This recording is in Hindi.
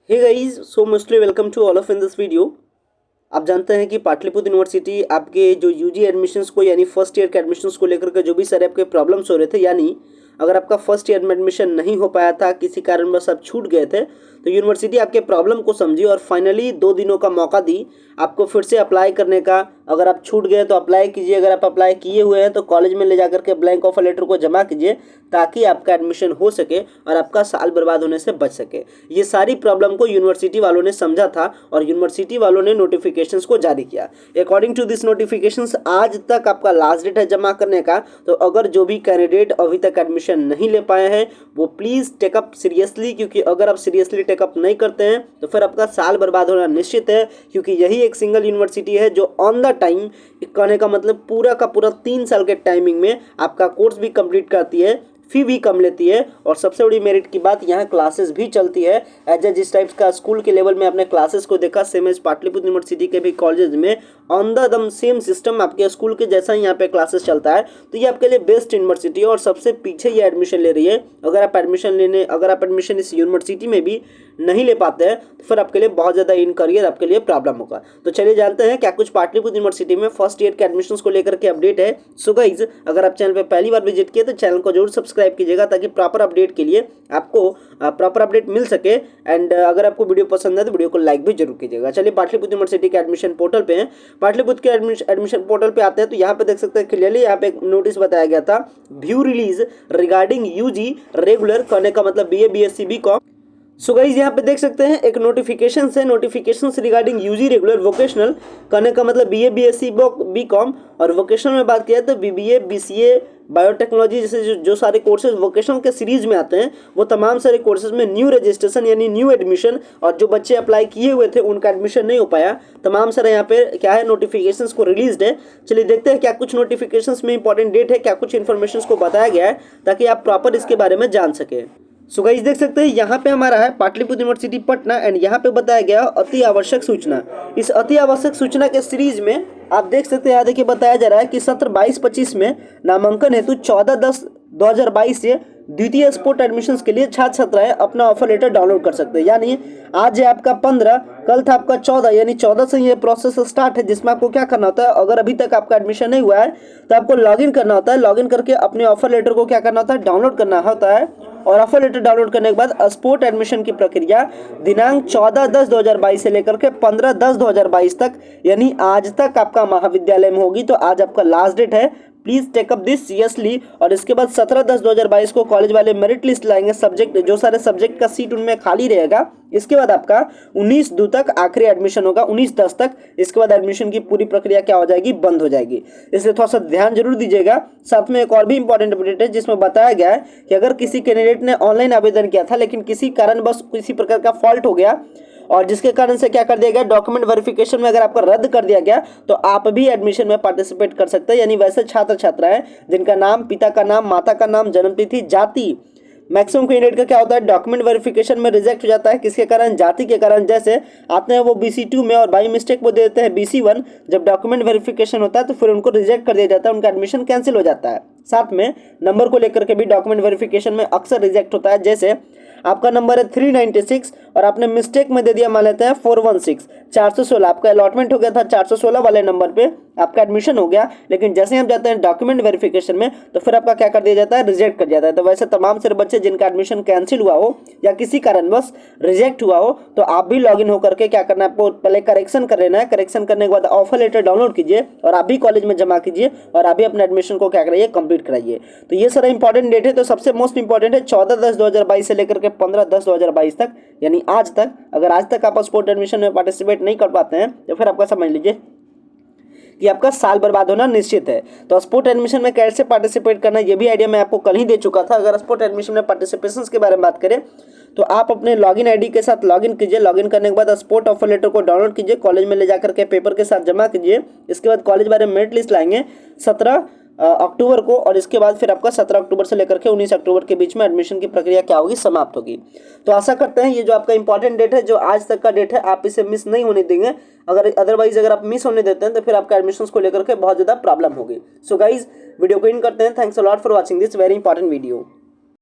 Hey guys, so mostly welcome to all of in this video. आप जानते हैं कि पाटलिपुत्र यूनिवर्सिटी आपके जो यूजी एडमिशन्स को यानी फर्स्ट ईयर के एडमिशन्स को लेकर के जो भी सारे आपके प्रॉब्लम्स हो रहे थे, यानी अगर आपका फर्स्ट ईयर में एडमिशन नहीं हो पाया था, किसी कारणवश आप छूट गए थे, तो यूनिवर्सिटी आपके प्रॉब्लम को समझी और फाइनली 2 दिनों का मौका दी आपको फिर से अप्लाई करने का। अगर आप छूट गए तो अप्लाई कीजिए, अगर आप अप्लाई किए हुए हैं तो कॉलेज में ले जाकर के ब्लैंक ऑफर लेटर को जमा कीजिए ताकि आपका एडमिशन हो सके और आपका साल बर्बाद होने से बच सके। ये सारी प्रॉब्लम को यूनिवर्सिटी वालों ने समझा था और यूनिवर्सिटी वालों ने नोटिफिकेशंस को जारी किया। अकॉर्डिंग टू दिस नोटिफिकेशंस आज तक आपका लास्ट डेट है जमा करने का। तो अगर जो भी कैंडिडेट अभी तक एडमिशन नहीं ले पाए हैं वो प्लीज़ टेकअप सीरियसली, क्योंकि अगर आप सीरियसली टेकअप नहीं करते हैं तो फिर आपका साल बर्बाद होना निश्चित है। क्योंकि यही एक सिंगल यूनिवर्सिटी है जो ऑन द टाइम, कहने का मतलब पूरा का पूरा 3 साल के टाइमिंग में आपका कोर्स भी कंप्लीट करती है, फी भी कम लेती है और सबसे बड़ी मेरिट की बात यहाँ क्लासेस भी चलती है। एज जिस टाइप का स्कूल के लेवल में आपने क्लासेस को देखा, सेम एज पाटलिपुत्र यूनिवर्सिटी के भी कॉलेजेस में ऑन द दम सेम सिस्टम आपके स्कूल के जैसा ही यहाँ पे क्लासेस चलता है। तो ये आपके लिए बेस्ट यूनिवर्सिटी है और सबसे पीछे ये एडमिशन ले रही है। अगर आप एडमिशन इस यूनिवर्सिटी में भी नहीं ले पाते हैं तो फिर आपके लिए बहुत ज़्यादा इन करियर आपके लिए प्रॉब्लम होगा। तो चलिए जानते हैं क्या कुछ पाटलिपुत्र यूनिवर्सिटी में फर्स्ट ईयर के एडमिशन्स को लेकर के अपडेट है। सो गाइज, अगर आप चैनल पे पहली बार विजिट किए तो चैनल को जरूर सब्सक्राइब कीजिएगा ताकि प्रॉपर अपडेट के लिए आपको प्रॉपर अपडेट मिल सके। एंड अगर आपको वीडियो पसंद है तो वीडियो को लाइक भी जरूर कीजिएगा। चलिए पाटलिपुत्र यूनिवर्सिटी के एडमिशन पोर्टल पे हैं। पाटलिपुत्र के एडमिशन पोर्टल पे आते हैं तो यहाँ पे देख सकते हैं क्लियरली, यहाँ पे एक नोटिस बताया गया था, view release regarding UG regular, कहने का मतलब BA BSc BCom. So guys यहाँ पे देख सकते हैं एक नोटिफिकेशन है, notification regarding UG regular vocational, कहने का मतलब बीए बीएससी बीकॉम। और वोकेशनल में बात किया तो बीबीए बीसीए बायोटेक्नोलॉजी जैसे जो सारे कोर्सेज वोकेशनल के सीरीज में आते हैं वो तमाम सारे कोर्सेज में न्यू रजिस्ट्रेशन यानी न्यू एडमिशन, और जो बच्चे अप्लाई किए हुए थे उनका एडमिशन नहीं हो पाया, तमाम सारे यहाँ पे क्या है नोटिफिकेशंस को रिलीज है। चलिए देखते हैं क्या कुछ नोटिफिकेशंस में इंपॉर्टेंट डेट है, क्या कुछ इन्फॉर्मेशन को बताया गया है ताकि आप प्रॉपर इसके बारे में जान सके। सो गाइस देख सकते हैं यहाँ पे हमारा है पाटलिपुत्र यूनिवर्सिटी पटना एंड यहाँ पे बताया गया अति आवश्यक सूचना। इस अति आवश्यक सूचना के सीरीज में आप देख सकते हैं यहाँ देखिए बताया जा रहा है कि सत्र 22-25 में नामांकन हेतु 14/10/2022 से द्वितीय स्पोर्ट एडमिशन्स के लिए छात्र छात्राएं अपना ऑफर लेटर डाउनलोड कर सकते हैं। यानी आज है आपका 15, कल था आपका 14, यानी 14 से ये प्रोसेस स्टार्ट है जिसमें आपको क्या करना होता है, अगर अभी तक आपका एडमिशन नहीं हुआ है तो आपको लॉगिन करना होता है। लॉगिन करके अपने ऑफर लेटर को क्या करना होता है, डाउनलोड करना होता है। और ऑफर लेटर डाउनलोड करने के बाद स्पोर्ट एडमिशन की प्रक्रिया दिनांक 14/10/2022 से लेकर के 15/10/2022 तक, यानी आज तक आपका महाविद्यालय में होगी। तो आज आपका लास्ट डेट है, प्लीज टेकअप दिस सीरियसली। और इसके बाद 17/10/2022 को कॉलेज वाले मेरिट लिस्ट लाएंगे, सब्जेक्ट जो सारे सब्जेक्ट का सीट उनमें खाली रहेगा। इसके बाद आपका 19/2 तक आखिरी एडमिशन होगा, 19/10 तक। इसके बाद एडमिशन की पूरी प्रक्रिया क्या हो जाएगी, बंद हो जाएगी। इसलिए थोड़ा सा ध्यान जरूर दीजिएगा। साथ में एक और भी इंपॉर्टेंट अपडेट है जिसमें बताया गया है कि अगर किसी कैंडिडेट ने ऑनलाइन आवेदन किया था लेकिन किसी कारणवश किसी प्रकार का फॉल्ट हो गया और जिसके कारण से क्या कर दिया गया, डॉक्यूमेंट वेरिफिकेशन में अगर आपका रद्द कर दिया गया तो आप भी एडमिशन में पार्टिसिपेट कर सकते हैं। यानी वैसे छात्र छात्राएं जिनका नाम, पिता का नाम, माता का नाम, जन्मतिथि, जाति, मैक्सिमम कैंडिडेट का क्या होता है डॉक्यूमेंट वेरिफिकेशन में रिजेक्ट हो जाता है, किसके कारण, जाति के कारण। जैसे आते हैं वो BC2 में और बाई मिस्टेक वो दे देते हैं BC1, जब डॉक्यूमेंट वेरिफिकेशन होता है तो फिर उनको रिजेक्ट कर दिया जाता है, उनका एडमिशन कैंसिल हो जाता है। साथ में नंबर को लेकर के भी डॉक्यूमेंट वेरिफिकेशन में अक्सर रिजेक्ट होता है। जैसे आपका नंबर है 396 और आपने मिस्टेक में दे दिया, मान लेते हैं 416, 416 आपका अलॉटमेंट हो गया था, 416 वाले नंबर पे आपका एडमिशन हो गया, लेकिन जैसे ही हम जाते हैं डॉक्यूमेंट वेरिफिकेशन में तो फिर आपका क्या कर दिया जाता है, रिजेक्ट कर जाता है। तो वैसे तमाम सारे बच्चे जिनका एडमिशन कैंसिल हुआ हो या किसी कारणवश रिजेक्ट हुआ हो तो आप भी लॉगिन होकर के क्या करना है, आपको पहले करेक्शन कर लेना है। करेक्शन करने के बाद ऑफर लेटर डाउनलोड कीजिए और आप भी कॉलेज में जमा कीजिए और आप भी अपने एडमिशन को क्या कराइए, कंप्लीट कराइए। तो ये सारा इंपॉर्टेंट डेट है। तो सबसे मोस्ट इंपॉर्टेंट है 14/10/2022 से लेकर के 15/10/2022 तक, यानी आज तक। अगर आज तक आप स्पोर्ट एडमिशन में पार्टिसिपेट नहीं कर पाते हैं तो फिर आपका समझ लीजिए कि आपका साल बर्बाद होना निश्चित है। तो स्पोर्ट एडमिशन में कैसे पार्टिसिपेट करना है ये भी आइडिया मैं आपको कल ही दे चुका था। अगर स्पोर्ट एडमिशन में पार्टिसिपेशन के बारे में बात करें तो आप अपने लॉगिन आईडी के साथ लॉगिन कीजिए। लॉगिन करने के बाद स्पोर्ट ऑफर लेटर को डाउनलोड कीजिए, कॉलेज में ले जाकर के पेपर के साथ जमा कीजिए। इसके बाद कॉलेज वाले मेरिट लिस्ट लाएंगे 17 अक्टूबर को और इसके बाद फिर आपका 17 अक्टूबर से लेकर के 19 अक्टूबर के बीच में एडमिशन की प्रक्रिया क्या होगी, समाप्त होगी। तो आशा करते हैं ये जो आपका इंपॉर्टेंट डेट है, जो आज तक का डेट है, आप इसे मिस नहीं होने देंगे। अगर अदरवाइज अगर आप मिस होने देते हैं तो फिर आपका एडमिशन्स को लेकर के बहुत ज़्यादा प्रॉब्लम होगी। सो गाइज वीडियो को इन करते हैं। Thanks a lot for watching this very important video.